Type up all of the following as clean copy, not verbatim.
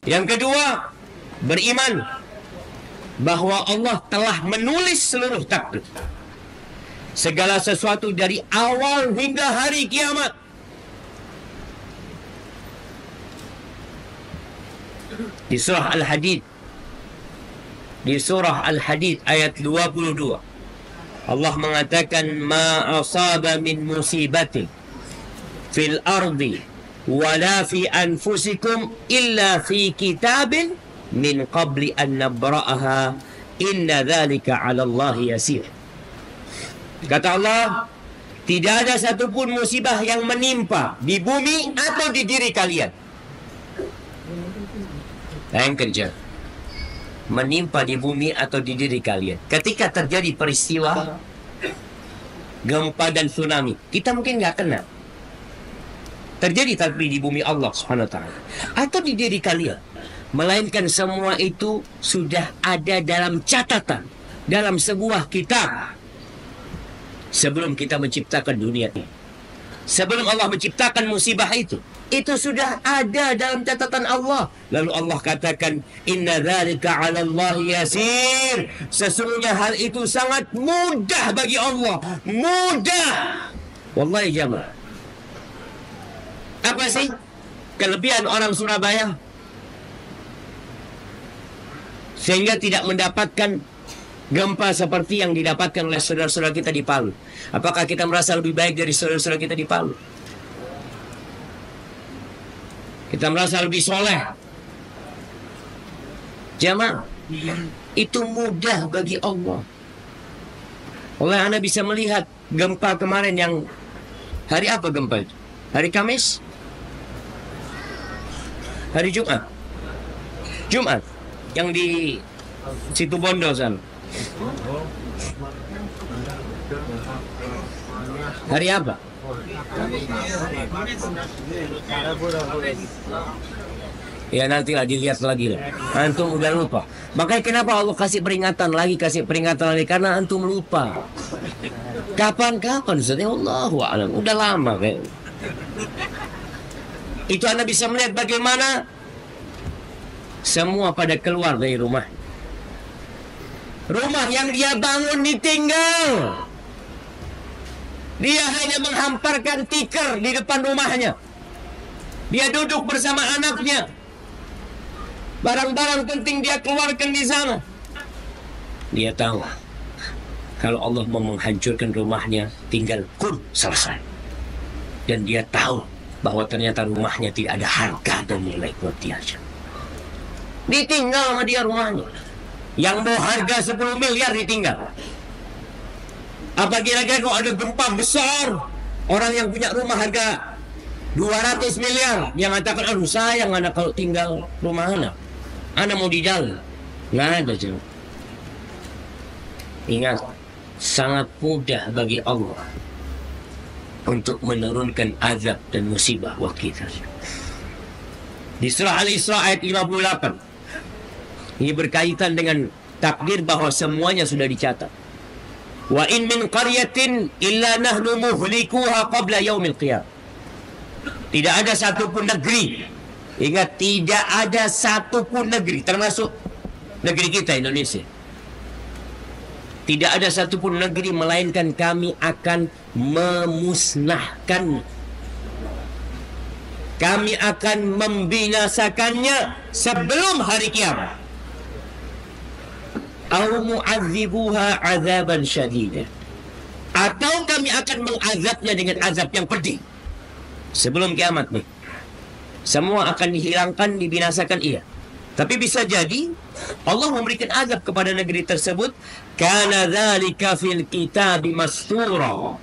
Yang kedua, beriman bahwa Allah telah menulis seluruh takdir, segala sesuatu dari awal hingga hari kiamat. Di surah Al-Hadid, ayat 22, Allah mengatakan, ma asaba min musibatin fil ardi wala fi anfusikum illa fi kitabin min qabli an nabra'aha inna dzalika 'ala Allah yasir. Kata Allah, tidak ada satupun musibah yang menimpa di bumi atau di diri kalian. Yang kerja menimpa di bumi atau di diri kalian. Ketika terjadi peristiwa gempa dan tsunami, kita mungkin nggak kena. Terjadi tapi di bumi Allah Subhanahu wa ta'ala atau di diri kalian, melainkan semua itu sudah ada dalam catatan, dalam sebuah kitab sebelum kita menciptakan dunia ini. Sebelum Allah menciptakan musibah itu sudah ada dalam catatan Allah. Lalu Allah katakan, inna dzalika 'ala Allah yasir. Sesungguhnya hal itu sangat mudah bagi Allah. Mudah. Wallahi jamaah. Apa sih kelebihan orang Surabaya sehingga tidak mendapatkan gempa seperti yang didapatkan oleh saudara-saudara kita di Palu? Apakah kita merasa lebih baik dari saudara-saudara kita di Palu? Kita merasa lebih soleh? Jamaah, itu mudah bagi Allah. Oleh Anda bisa melihat gempa kemarin yang hari apa gempa itu? Hari Kamis? Hari Jumat? Jumat yang di Situ Bondo sana. Hari apa? Ya nantilah dilihat lagi lah. Antum udah lupa. Makanya kenapa Allah kasih peringatan lagi, karena antum lupa. Kapan-kapan Ustaz? Allahu a'lam. Udah lama kayak. Itu Anda bisa melihat bagaimana semua pada keluar dari rumah. Rumah yang dia bangun ditinggal. Dia hanya menghamparkan tikar di depan rumahnya. Dia duduk bersama anaknya. Barang-barang penting dia keluarkan di sana. Dia tahu kalau Allah mau menghancurkan rumahnya, tinggal kun selesai. Dan dia tahu bahwa ternyata rumahnya tidak ada harga dan nilai buat dia. Ditinggal sama dia rumahnya. Yang mau harga 10 miliar ditinggal. Apa kira-kira kalau ada gempa besar, orang yang punya rumah harga 200 miliar, dia mengatakan, aduh sayang anak kalau tinggal rumah anak mau di jalan. Nggak ada cuy. Ingat, sangat mudah bagi Allah untuk menurunkan azab dan musibah buat kita. Di surah Al-Isra ayat 58, ini berkaitan dengan takdir bahwa semuanya sudah dicatat. Wa in min qaryatin illa nahnu muhlikuha qabla yaumil qiyamah. Tidak ada satupun negeri, ingat, tidak ada satupun negeri, termasuk negeri kita Indonesia. Tidak ada satupun negeri melainkan kami akan memusnahkan. Kami akan membinasakannya sebelum hari kiamat. Aw mu'adzibuha 'adzaban syadida. Atau kami akan mengazabnya dengan azab yang pedih. Sebelum kiamat nih. Semua akan dihilangkan, dibinasakan, iya. Tapi bisa jadi Allah memberikan azab kepada negeri tersebut. Kana dzalika fil kitabi mastura.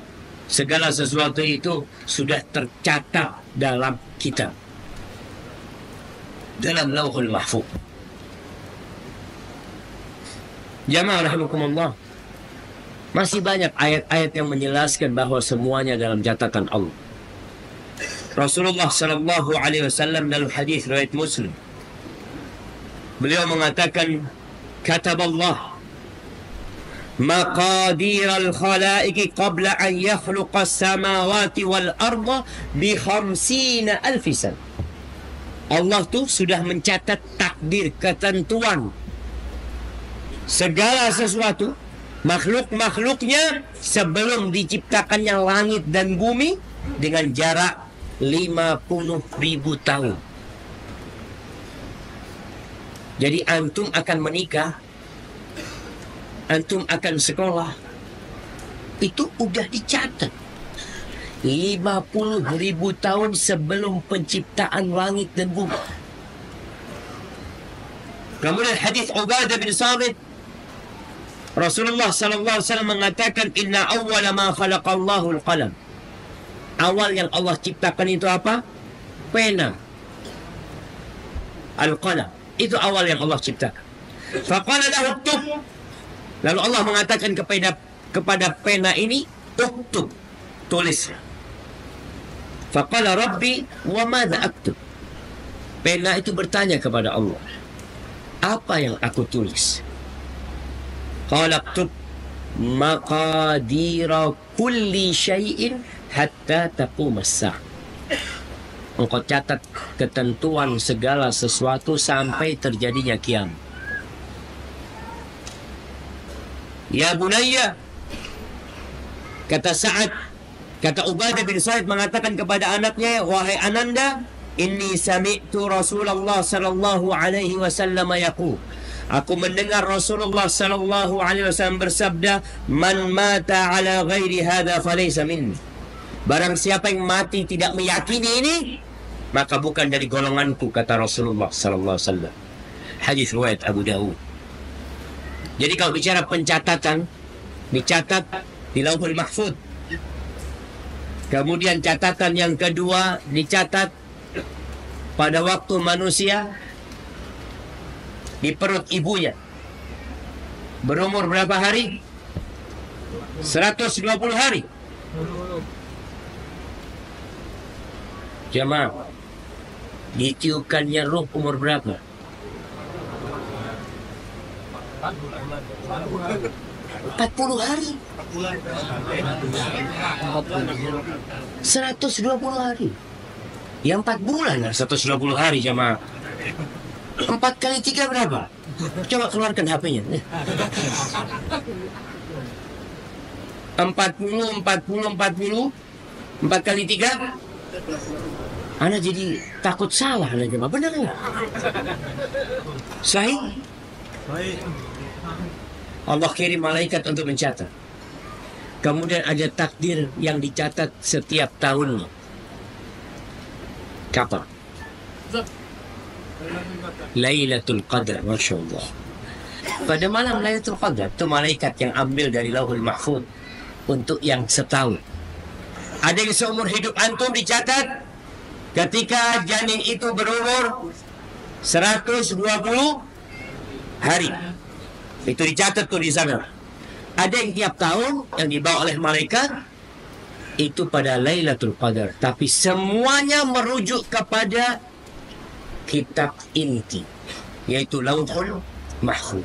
Segala sesuatu itu sudah tercatat dalam kitab, dalam Lauhul Mahfuz. Jamaah rahimakumullah, masih banyak ayat-ayat yang menjelaskan bahwa semuanya dalam catatan Allah. Rasulullah sallallahu alaihi wasallam dalam hadis riwayat Muslim, beliau mengatakan, kataballah maqadir al-khalaiqi qabla an yakhluqa as-samawati wal arda bi 50,000 sana. Allah tuh sudah mencatat takdir, ketentuan segala sesuatu, makhluk-makhluknya sebelum diciptakannya langit dan bumi dengan jarak 50.000 tahun. Jadi antum akan menikah, antum akan sekolah, itu udah dicatat 50.000 tahun sebelum penciptaan langit dan bumi. Kemudian hadis Ubadah bin Samit, Rasulullah SAW mengatakan, Inna awwala ma khalaqallahu al-qalam. Awal yang Allah ciptakan itu apa? Pena. Al-qalam. Itu awal yang Allah ciptakan. Faqala lahu uktub. Lalu Allah mengatakan kepada pena ini, uktub, tulis. Faqala Rabbi wa madza aktub. Pena itu bertanya kepada Allah, apa yang aku tulis? Qala aktub maqadira kulli syai'in hatta taqum as-sa'ah. Engkau catat ketentuan segala sesuatu sampai terjadinya kiamat. Ya bunayya, kata Sa'ad, kata Ubadah bin Sa'id mengatakan kepada anaknya, wahai ananda, inni sami'tu Rasulullah sallallahu alaihi wasallam yaqul, aku mendengar Rasulullah sallallahu alaihi wasallam bersabda, man mata ala ghairi hadza falaysa minni. Barang siapa yang mati tidak meyakini ini, maka bukan dari golonganku, kata Rasulullah sallallahu alaihi wasallam. Hadis riwayat Abu Dawud. Jadi kalau bicara pencatatan, dicatat di Lauhul Mahfuz. Kemudian catatan yang kedua dicatat pada waktu manusia di perut ibunya. Berumur berapa hari? 120 hari. Jamaah, ditiupkannya ruh umur berapa? 40 hari. 120 hari. Ya 4 bulan lah 120 hari, jamaah. 4 kali 3 berapa? Coba keluarkan HP-nya. 40, 4 kali 3. Ana jadi takut salah, jemaah. Benar nggak? Sahih? Allah kirim malaikat untuk mencatat. Kemudian ada takdir yang dicatat setiap tahunnya. Kapan? Lailatul Qadar, Masya Allah. Pada malam Lailatul Qadar, itu malaikat yang ambil dari Lauhul Mahfuz untuk yang setahun. Ada yang seumur hidup antum dicatat ketika janin itu berumur 120 hari. Itu dicatat tuh di sana. Ada yang tiap tahun yang dibawa oleh malaikat itu pada Lailatul Qadar, tapi semuanya merujuk kepada kitab inti, yaitu Lauhul Mahfuz.